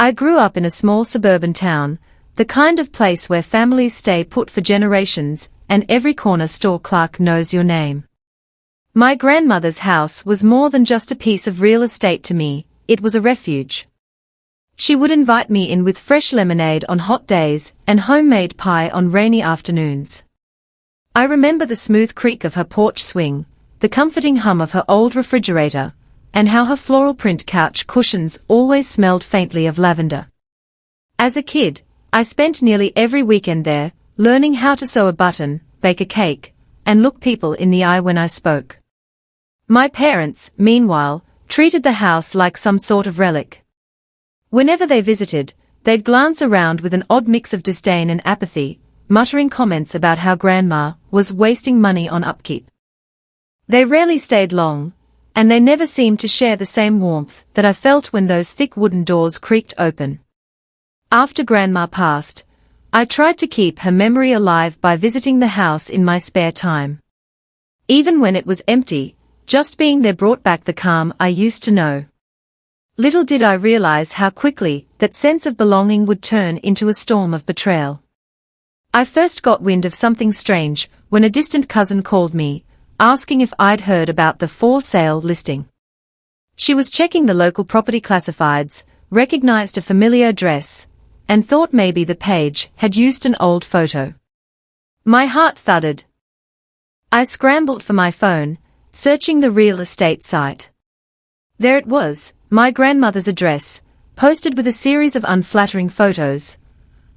I grew up in a small suburban town, the kind of place where families stay put for generations, and every corner store clerk knows your name. My grandmother's house was more than just a piece of real estate to me, it was a refuge. She would invite me in with fresh lemonade on hot days and homemade pie on rainy afternoons. I remember the smooth creak of her porch swing, the comforting hum of her old refrigerator, and how her floral print couch cushions always smelled faintly of lavender. As a kid, I spent nearly every weekend there, learning how to sew a button, bake a cake, and look people in the eye when I spoke. My parents, meanwhile, treated the house like some sort of relic. Whenever they visited, they'd glance around with an odd mix of disdain and apathy, muttering comments about how Grandma was wasting money on upkeep. They rarely stayed long, and they never seemed to share the same warmth that I felt when those thick wooden doors creaked open. After Grandma passed, I tried to keep her memory alive by visiting the house in my spare time. Even when it was empty, just being there brought back the calm I used to know. Little did I realize how quickly that sense of belonging would turn into a storm of betrayal. I first got wind of something strange when a distant cousin called me, asking if I'd heard about the for sale listing. She was checking the local property classifieds, recognized a familiar address, and thought maybe the page had used an old photo. My heart thudded. I scrambled for my phone, searching the real estate site. There it was, my grandmother's address, posted with a series of unflattering photos,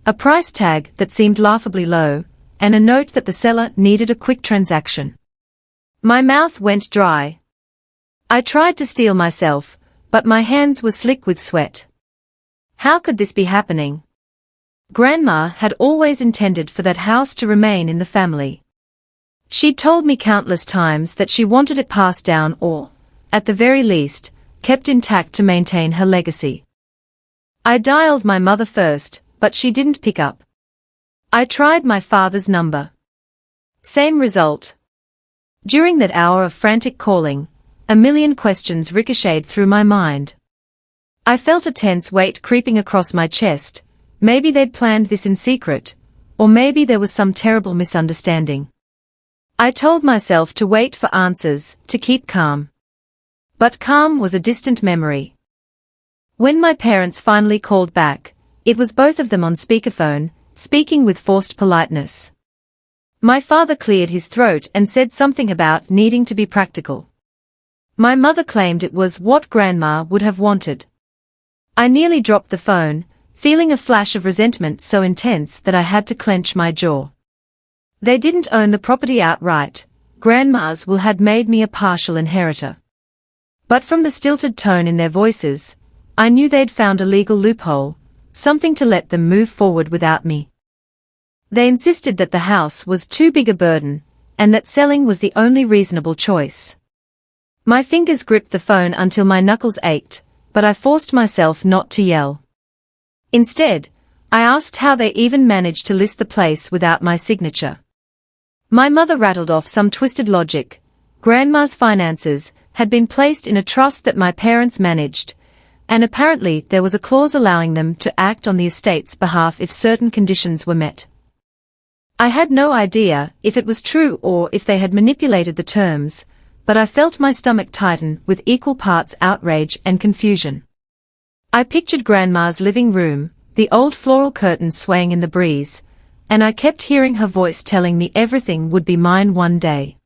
a price tag that seemed laughably low, and a note that the seller needed a quick transaction. My mouth went dry. I tried to steel myself, but my hands were slick with sweat. How could this be happening? Grandma had always intended for that house to remain in the family. She'd told me countless times that she wanted it passed down or, at the very least, kept intact to maintain her legacy. I dialed my mother first, but she didn't pick up. I tried my father's number. Same result. During that hour of frantic calling, a million questions ricocheted through my mind. I felt a tense weight creeping across my chest. Maybe they'd planned this in secret, or maybe there was some terrible misunderstanding. I told myself to wait for answers, to keep calm. But calm was a distant memory. When my parents finally called back, it was both of them on speakerphone, speaking with forced politeness. My father cleared his throat and said something about needing to be practical. My mother claimed it was what Grandma would have wanted. I nearly dropped the phone, feeling a flash of resentment so intense that I had to clench my jaw. They didn't own the property outright. Grandma's will had made me a partial inheritor. But from the stilted tone in their voices, I knew they'd found a legal loophole, something to let them move forward without me. They insisted that the house was too big a burden, and that selling was the only reasonable choice. My fingers gripped the phone until my knuckles ached, but I forced myself not to yell. Instead, I asked how they even managed to list the place without my signature. My mother rattled off some twisted logic. Grandma's finances had been placed in a trust that my parents managed, and apparently there was a clause allowing them to act on the estate's behalf if certain conditions were met. I had no idea if it was true or if they had manipulated the terms, but I felt my stomach tighten with equal parts outrage and confusion. I pictured Grandma's living room, the old floral curtains swaying in the breeze, and I kept hearing her voice telling me everything would be mine one day.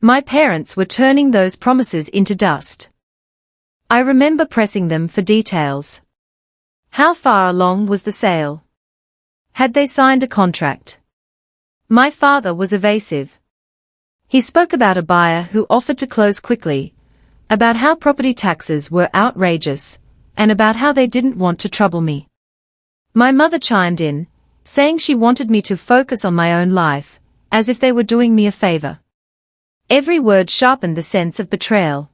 My parents were turning those promises into dust. I remember pressing them for details. How far along was the sale? Had they signed a contract? My father was evasive. He spoke about a buyer who offered to close quickly, about how property taxes were outrageous, and about how they didn't want to trouble me. My mother chimed in, saying she wanted me to focus on my own life, as if they were doing me a favor. Every word sharpened the sense of betrayal.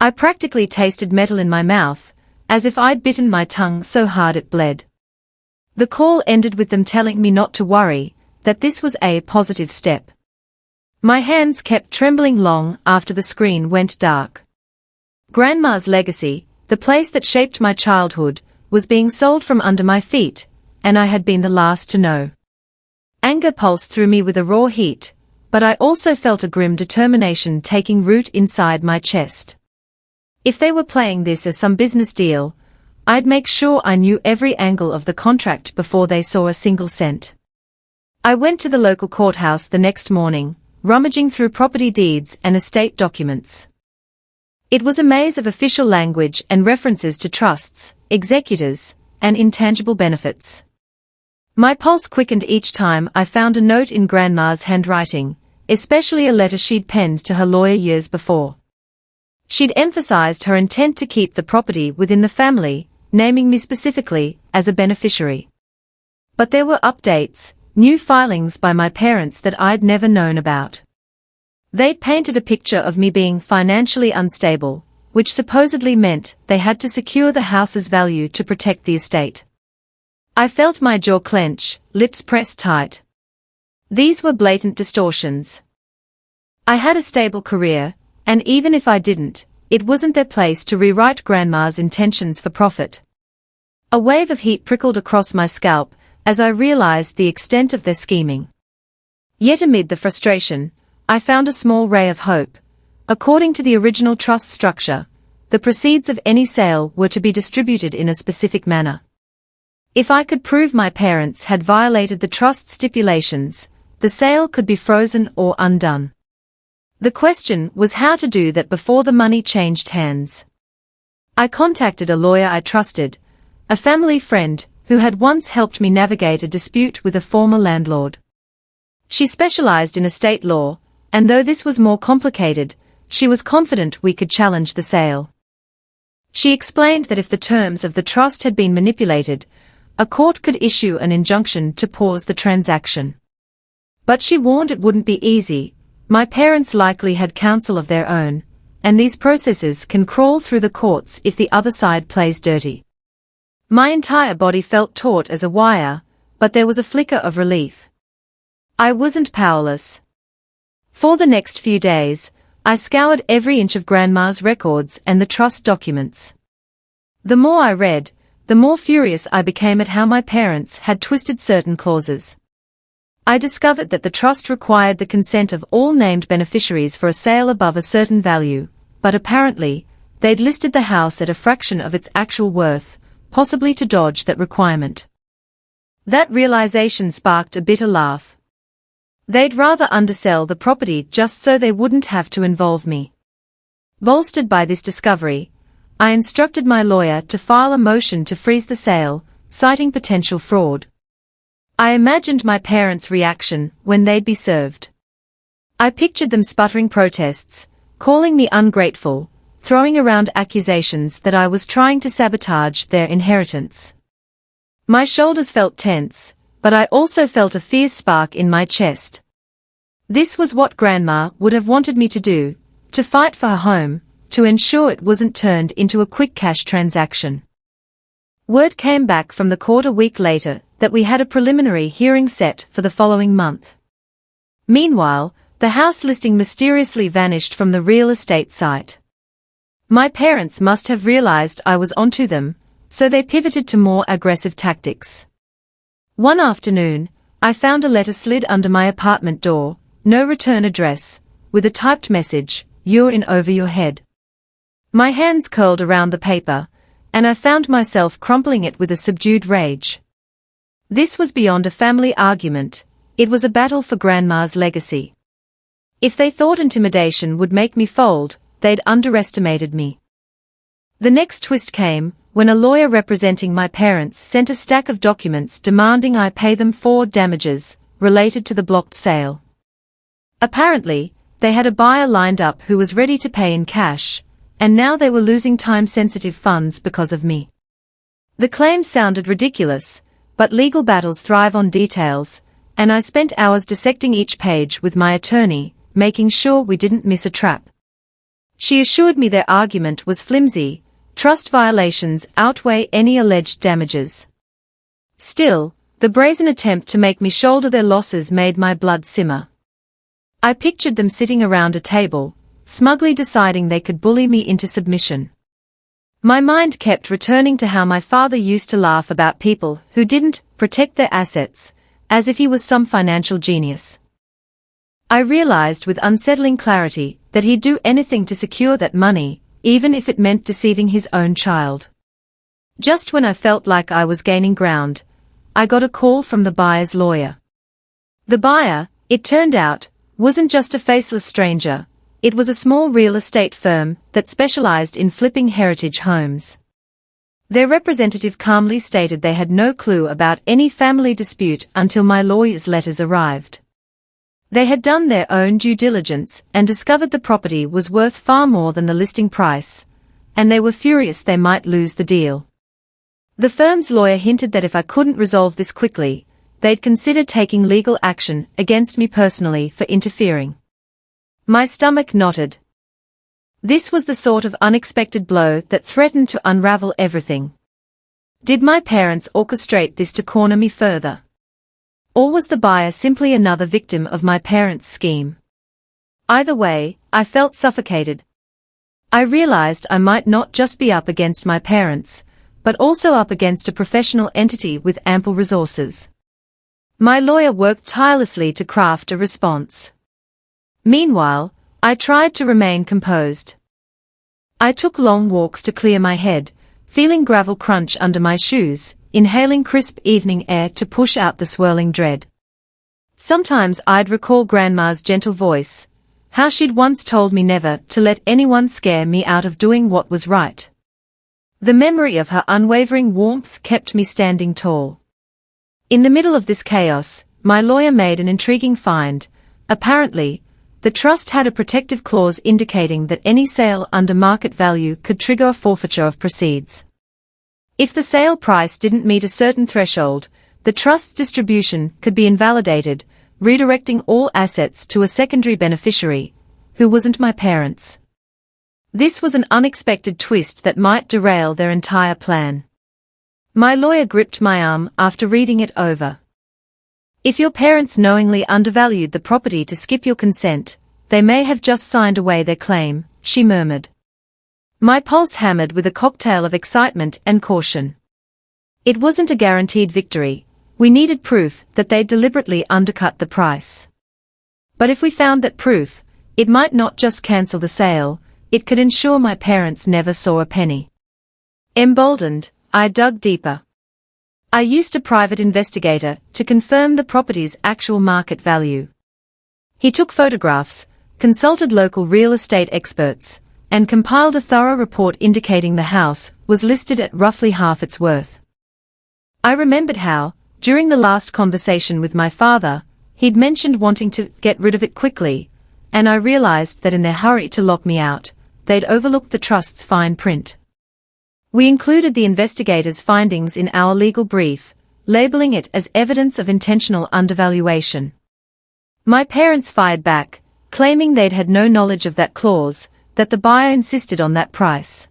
I practically tasted metal in my mouth, as if I'd bitten my tongue so hard it bled. The call ended with them telling me not to worry, that this was a positive step. My hands kept trembling long after the screen went dark. Grandma's legacy, the place that shaped my childhood, was being sold from under my feet, and I had been the last to know. Anger pulsed through me with a raw heat, but I also felt a grim determination taking root inside my chest. If they were playing this as some business deal, I'd make sure I knew every angle of the contract before they saw a single cent. I went to the local courthouse the next morning, rummaging through property deeds and estate documents. It was a maze of official language and references to trusts, executors, and intangible benefits. My pulse quickened each time I found a note in Grandma's handwriting, especially a letter she'd penned to her lawyer years before. She'd emphasized her intent to keep the property within the family, naming me specifically as a beneficiary. But there were updates, new filings by my parents that I'd never known about. They'd painted a picture of me being financially unstable, which supposedly meant they had to secure the house's value to protect the estate. I felt my jaw clench, lips pressed tight. These were blatant distortions. I had a stable career, and even if I didn't, it wasn't their place to rewrite Grandma's intentions for profit. A wave of heat prickled across my scalp as I realized the extent of their scheming. Yet amid the frustration, I found a small ray of hope. According to the original trust structure, the proceeds of any sale were to be distributed in a specific manner. If I could prove my parents had violated the trust stipulations, the sale could be frozen or undone. The question was how to do that before the money changed hands. I contacted a lawyer I trusted, a family friend who had once helped me navigate a dispute with a former landlord. She specialized in estate law, and though this was more complicated, she was confident we could challenge the sale. She explained that if the terms of the trust had been manipulated, a court could issue an injunction to pause the transaction. But she warned it wouldn't be easy. My parents likely had counsel of their own, and these processes can crawl through the courts if the other side plays dirty. My entire body felt taut as a wire, but there was a flicker of relief. I wasn't powerless. For the next few days, I scoured every inch of Grandma's records and the trust documents. The more I read, the more furious I became at how my parents had twisted certain clauses. I discovered that the trust required the consent of all named beneficiaries for a sale above a certain value, but apparently, they'd listed the house at a fraction of its actual worth, possibly to dodge that requirement. That realization sparked a bitter laugh. They'd rather undersell the property just so they wouldn't have to involve me. Bolstered by this discovery, I instructed my lawyer to file a motion to freeze the sale, citing potential fraud. I imagined my parents' reaction when they'd be served. I pictured them sputtering protests, calling me ungrateful, throwing around accusations that I was trying to sabotage their inheritance. My shoulders felt tense, but I also felt a fierce spark in my chest. This was what Grandma would have wanted me to do, to fight for her home, to ensure it wasn't turned into a quick cash transaction. Word came back from the court a week later that we had a preliminary hearing set for the following month. Meanwhile, the house listing mysteriously vanished from the real estate site. My parents must have realized I was onto them, so they pivoted to more aggressive tactics. One afternoon, I found a letter slid under my apartment door, no return address, with a typed message, "You're in over your head." My hands curled around the paper, and I found myself crumpling it with a subdued rage. This was beyond a family argument, it was a battle for Grandma's legacy. If they thought intimidation would make me fold, they'd underestimated me. The next twist came when a lawyer representing my parents sent a stack of documents demanding I pay them for damages related to the blocked sale. Apparently, they had a buyer lined up who was ready to pay in cash, and now they were losing time-sensitive funds because of me. The claims sounded ridiculous, but legal battles thrive on details, and I spent hours dissecting each page with my attorney, making sure we didn't miss a trap. She assured me their argument was flimsy, trust violations outweigh any alleged damages. Still, the brazen attempt to make me shoulder their losses made my blood simmer. I pictured them sitting around a table, smugly deciding they could bully me into submission. My mind kept returning to how my father used to laugh about people who didn't protect their assets, as if he was some financial genius. I realized with unsettling clarity that he'd do anything to secure that money, even if it meant deceiving his own child. Just when I felt like I was gaining ground, I got a call from the buyer's lawyer. The buyer, it turned out, wasn't just a faceless stranger. It was a small real estate firm that specialized in flipping heritage homes. Their representative calmly stated they had no clue about any family dispute until my lawyer's letters arrived. They had done their own due diligence and discovered the property was worth far more than the listing price, and they were furious they might lose the deal. The firm's lawyer hinted that if I couldn't resolve this quickly, they'd consider taking legal action against me personally for interfering. My stomach knotted. This was the sort of unexpected blow that threatened to unravel everything. Did my parents orchestrate this to corner me further? Or was the buyer simply another victim of my parents' scheme? Either way, I felt suffocated. I realized I might not just be up against my parents, but also up against a professional entity with ample resources. My lawyer worked tirelessly to craft a response. Meanwhile, I tried to remain composed. I took long walks to clear my head, feeling gravel crunch under my shoes, inhaling crisp evening air to push out the swirling dread. Sometimes I'd recall Grandma's gentle voice, how she'd once told me never to let anyone scare me out of doing what was right. The memory of her unwavering warmth kept me standing tall. In the middle of this chaos, my lawyer made an intriguing find. Apparently, the trust had a protective clause indicating that any sale under market value could trigger a forfeiture of proceeds. If the sale price didn't meet a certain threshold, the trust's distribution could be invalidated, redirecting all assets to a secondary beneficiary, who wasn't my parents. This was an unexpected twist that might derail their entire plan. My lawyer gripped my arm after reading it over. If your parents knowingly undervalued the property to skip your consent, they may have just signed away their claim, she murmured. My pulse hammered with a cocktail of excitement and caution. It wasn't a guaranteed victory. We needed proof that they'd deliberately undercut the price. But if we found that proof, it might not just cancel the sale, it could ensure my parents never saw a penny. Emboldened, I dug deeper. I used a private investigator to confirm the property's actual market value. He took photographs, consulted local real estate experts, and compiled a thorough report indicating the house was listed at roughly half its worth. I remembered how, during the last conversation with my father, he'd mentioned wanting to get rid of it quickly, and I realized that in their hurry to lock me out, they'd overlooked the trust's fine print. We included the investigator's findings in our legal brief, labeling it as evidence of intentional undervaluation. My parents fired back, claiming they'd had no knowledge of that clause, that the buyer insisted on that price.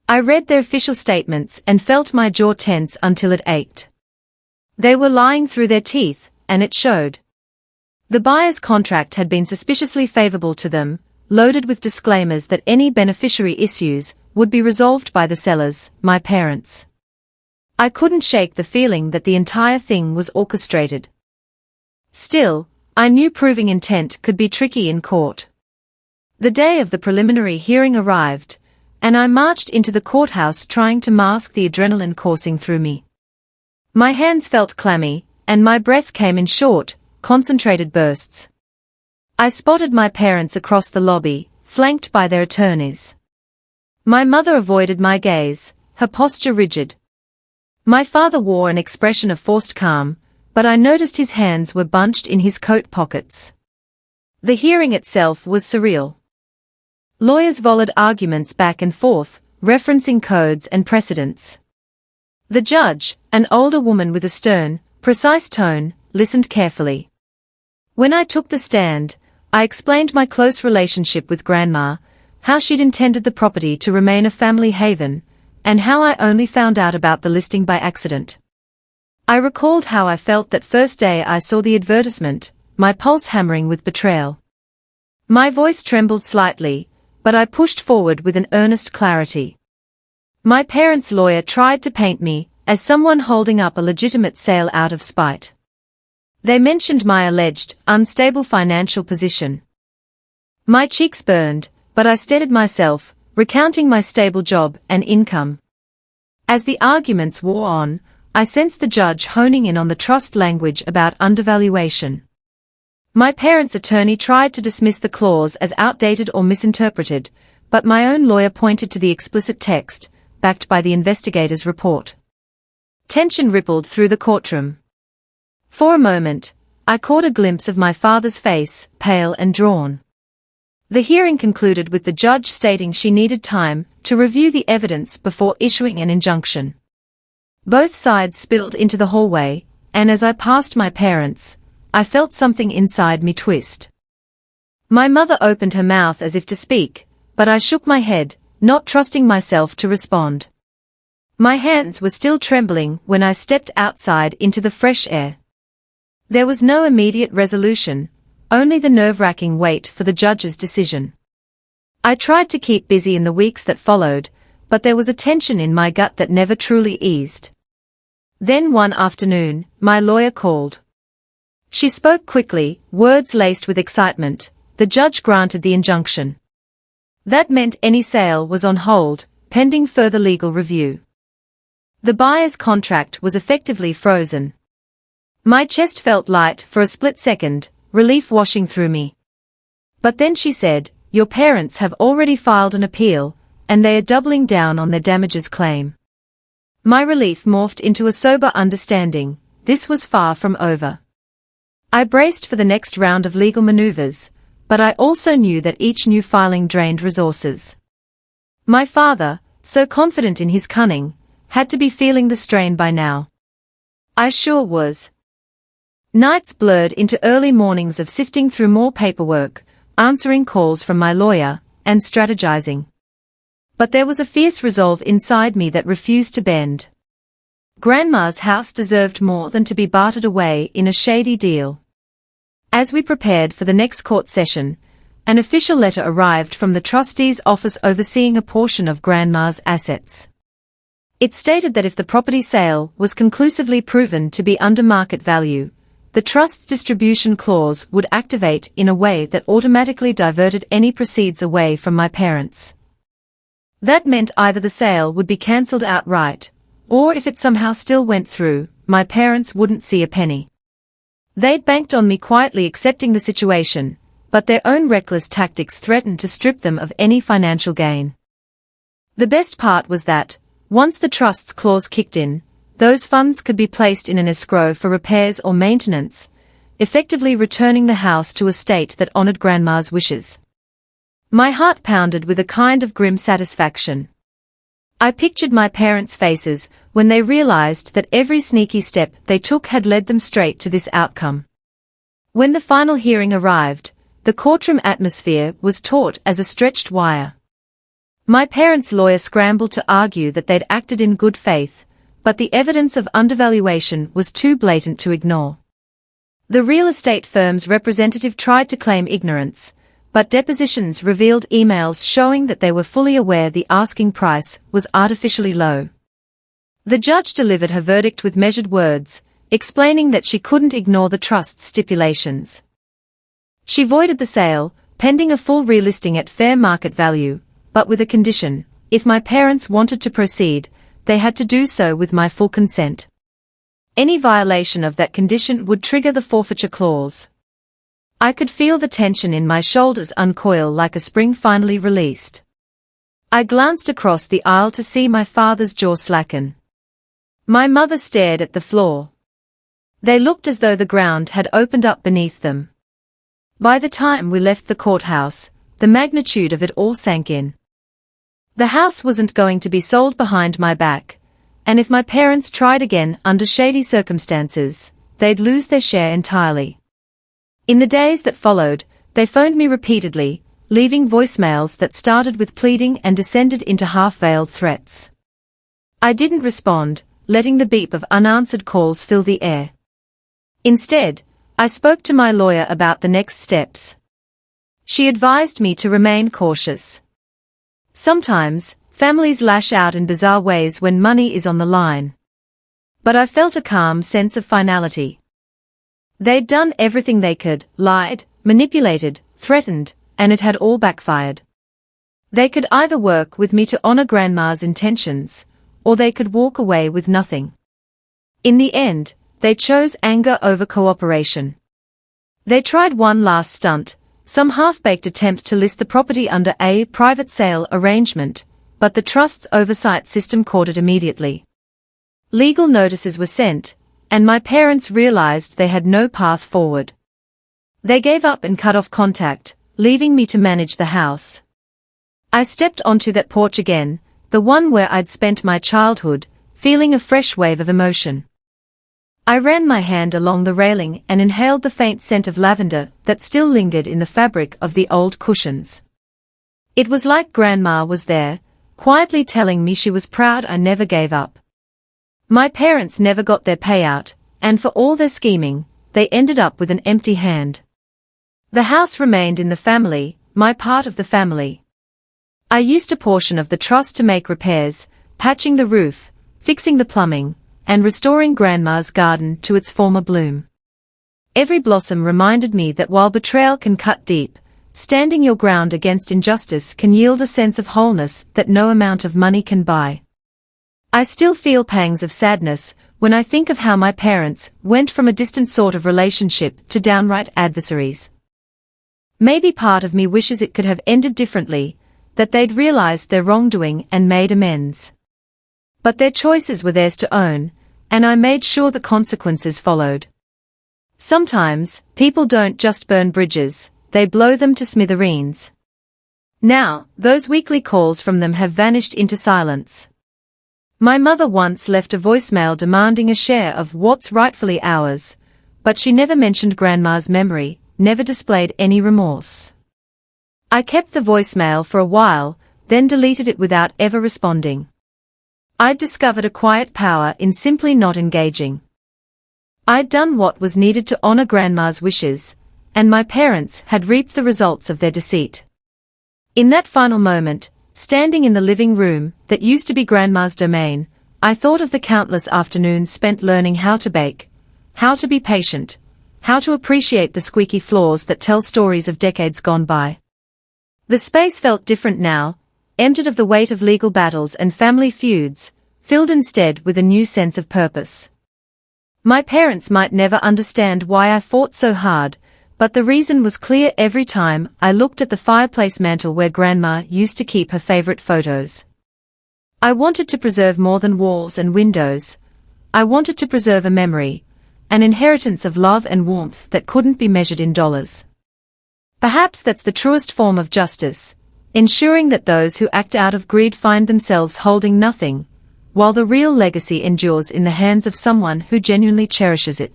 I read their official statements and felt my jaw tense until it ached. They were lying through their teeth, and it showed. The buyer's contract had been suspiciously favorable to them, loaded with disclaimers that any beneficiary issues would be resolved by the sellers, my parents. I couldn't shake the feeling that the entire thing was orchestrated. Still, I knew proving intent could be tricky in court. The day of the preliminary hearing arrived, and I marched into the courthouse trying to mask the adrenaline coursing through me. My hands felt clammy, and my breath came in short, concentrated bursts. I spotted my parents across the lobby, flanked by their attorneys. My mother avoided my gaze, her posture rigid. My father wore an expression of forced calm, but I noticed his hands were bunched in his coat pockets. The hearing itself was surreal. Lawyers volleyed arguments back and forth, referencing codes and precedents. The judge, an older woman with a stern, precise tone, listened carefully. When I took the stand, I explained my close relationship with Grandma, how she'd intended the property to remain a family haven, and how I only found out about the listing by accident. I recalled how I felt that first day I saw the advertisement, my pulse hammering with betrayal. My voice trembled slightly, but I pushed forward with an earnest clarity. My parents' lawyer tried to paint me as someone holding up a legitimate sale out of spite. They mentioned my alleged unstable financial position. My cheeks burned, but I steadied myself, recounting my stable job and income. As the arguments wore on, I sensed the judge honing in on the trust language about undervaluation. My parents' attorney tried to dismiss the clause as outdated or misinterpreted, but my own lawyer pointed to the explicit text, backed by the investigator's report. Tension rippled through the courtroom. For a moment, I caught a glimpse of my father's face, pale and drawn. The hearing concluded with the judge stating she needed time to review the evidence before issuing an injunction. Both sides spilled into the hallway, and as I passed my parents, I felt something inside me twist. My mother opened her mouth as if to speak, but I shook my head, not trusting myself to respond. My hands were still trembling when I stepped outside into the fresh air. There was no immediate resolution, only the nerve-wracking wait for the judge's decision. I tried to keep busy in the weeks that followed, but there was a tension in my gut that never truly eased. Then one afternoon, my lawyer called. She spoke quickly, words laced with excitement. The judge granted the injunction. That meant any sale was on hold, pending further legal review. The buyer's contract was effectively frozen. My chest felt light for a split second, relief washing through me. But then she said, "Your parents have already filed an appeal, and they are doubling down on their damages claim." My relief morphed into a sober understanding. This was far from over. I braced for the next round of legal maneuvers, but I also knew that each new filing drained resources. My father, so confident in his cunning, had to be feeling the strain by now. I sure was. Nights blurred into early mornings of sifting through more paperwork, answering calls from my lawyer, and strategizing. But there was a fierce resolve inside me that refused to bend. Grandma's house deserved more than to be bartered away in a shady deal. As we prepared for the next court session, an official letter arrived from the trustee's office overseeing a portion of Grandma's assets. It stated that if the property sale was conclusively proven to be under market value, the trust's distribution clause would activate in a way that automatically diverted any proceeds away from my parents. That meant either the sale would be cancelled outright, or if it somehow still went through, my parents wouldn't see a penny. They'd banked on me quietly accepting the situation, but their own reckless tactics threatened to strip them of any financial gain. The best part was that, once the trust's clause kicked in, those funds could be placed in an escrow for repairs or maintenance, effectively returning the house to a state that honored Grandma's wishes. My heart pounded with a kind of grim satisfaction. I pictured my parents' faces when they realized that every sneaky step they took had led them straight to this outcome. When the final hearing arrived, the courtroom atmosphere was taut as a stretched wire. My parents' lawyer scrambled to argue that they'd acted in good faith, but the evidence of undervaluation was too blatant to ignore. The real estate firm's representative tried to claim ignorance, but depositions revealed emails showing that they were fully aware the asking price was artificially low. The judge delivered her verdict with measured words, explaining that she couldn't ignore the trust's stipulations. She voided the sale, pending a full relisting at fair market value, but with a condition: if my parents wanted to proceed, they had to do so with my full consent. Any violation of that condition would trigger the forfeiture clause. I could feel the tension in my shoulders uncoil like a spring finally released. I glanced across the aisle to see my father's jaw slacken. My mother stared at the floor. They looked as though the ground had opened up beneath them. By the time we left the courthouse, the magnitude of it all sank in. The house wasn't going to be sold behind my back, and if my parents tried again under shady circumstances, they'd lose their share entirely. In the days that followed, they phoned me repeatedly, leaving voicemails that started with pleading and descended into half-veiled threats. I didn't respond, letting the beep of unanswered calls fill the air. Instead, I spoke to my lawyer about the next steps. She advised me to remain cautious. Sometimes, Families lash out in bizarre ways when money is on the line. But I felt a calm sense of finality. They'd done everything they could, lied, manipulated, threatened, and it had all backfired. They could either work with me to honor Grandma's intentions, or they could walk away with nothing. In the end, they chose anger over cooperation. They tried one last stunt, some half-baked attempt to list the property under a private sale arrangement, but the trust's oversight system caught it immediately. Legal notices were sent, and my parents realized they had no path forward. They gave up and cut off contact, leaving me to manage the house. I stepped onto that porch again, the one where I'd spent my childhood, feeling a fresh wave of emotion. I ran my hand along the railing and inhaled the faint scent of lavender that still lingered in the fabric of the old cushions. It was like Grandma was there, quietly telling me she was proud I never gave up. My parents never got their payout, and for all their scheming, they ended up with an empty hand. The house remained in the family, my part of the family. I used a portion of the trust to make repairs, patching the roof, fixing the plumbing, and restoring Grandma's garden to its former bloom. Every blossom reminded me that while betrayal can cut deep, standing your ground against injustice can yield a sense of wholeness that no amount of money can buy. I still feel pangs of sadness when I think of how my parents went from a distant sort of relationship to downright adversaries. Maybe part of me wishes it could have ended differently, that they'd realized their wrongdoing and made amends. But their choices were theirs to own, and I made sure the consequences followed. Sometimes, people don't just burn bridges, they blow them to smithereens. Now, those weekly calls from them have vanished into silence. My mother once left a voicemail demanding a share of what's rightfully ours, but she never mentioned Grandma's memory, never displayed any remorse. I kept the voicemail for a while, then deleted it without ever responding. I'd discovered a quiet power in simply not engaging. I'd done what was needed to honor Grandma's wishes, and my parents had reaped the results of their deceit. In that final moment, standing in the living room that used to be Grandma's domain, I thought of the countless afternoons spent learning how to bake, how to be patient, how to appreciate the squeaky floors that tell stories of decades gone by. The space felt different now, emptied of the weight of legal battles and family feuds, filled instead with a new sense of purpose. My parents might never understand why I fought so hard, but the reason was clear every time I looked at the fireplace mantel where Grandma used to keep her favorite photos. I wanted to preserve more than walls and windows. I wanted to preserve a memory, an inheritance of love and warmth that couldn't be measured in dollars. Perhaps that's the truest form of justice, ensuring that those who act out of greed find themselves holding nothing, while the real legacy endures in the hands of someone who genuinely cherishes it.